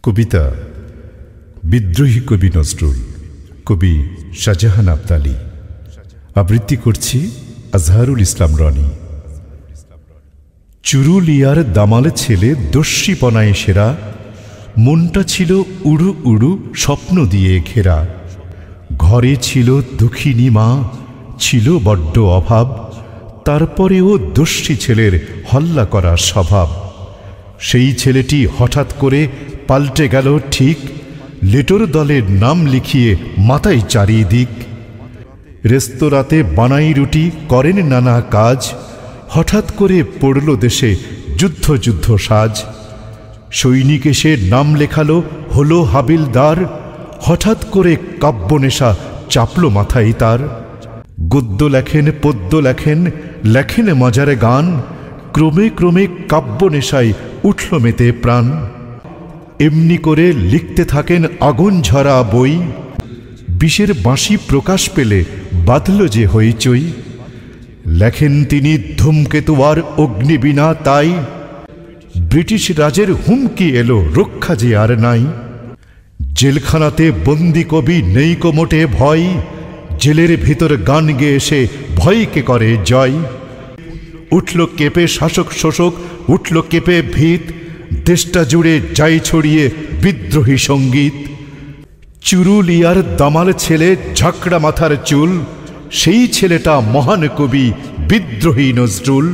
কবিতা বিদ্রোহী কবি নজরুল, কবি শাহজাহান আবদালী। আবৃত্তি করছি আজহারুল ইসলাম রনি। চুরুলিয়ার দামাল ছেলে দস্যিপনায় সেরা, মনটা ছিল উড়ু উড়ু স্বপ্ন দিয়ে ঘেরা। ঘরে ছিল দুঃখিনী মা, ছিল বড্ড অভাব, তারপরেও দস্যি ছেলের হল্লা করার স্বভাব। সেই ছেলেটি হঠাৎ করে পাল্টে গেল ঠিক, লেটোর দলের নাম লিখিয়ে মাথায় চারিদিক। রেস্তোরাঁতে বানাই রুটি, করেন নানা কাজ, হঠাৎ করে পড়ল দেশে যুদ্ধ যুদ্ধ সাজ। সৈনিক এসে নাম লেখালো, হলো হাবিলদার, হঠাৎ করে কাব্যনেশা চাপল মাথায় তার। গদ্য লেখেন, পদ্য লেখেন, লেখেন মজারে গান, ক্রমে ক্রমে কাব্যনেশায় উঠল মেতে প্রাণ। এমনি করে লিখতে থাকেন আগুন ঝরা বই, বিষের বাঁশি প্রকাশ পেলে বাঁধল যে হইচই। লেখেন তিনি ধূমকেতু আর অগ্নিবীণা, তাই ব্রিটিশ রাজের হুমকি এলো, রক্ষা যে আর নাই। জেলখানাতে বন্দি কবি নেই কো মোটে ভয়, জেলের ভিতর গান গেয়ে এসে ভয়কে করে জয়। উঠল কেঁপে শাসক শোষক, উঠল কেঁপে ভিত, দেশটা জুড়ে যাই ছড়িয়ে বিদ্রোহী সঙ্গীত। চুরুলিয়ার দামাল ছেলে, ঝাঁকড়া মাথার চুল, সেই ছেলেটা মহান কবি বিদ্রোহী নজরুল।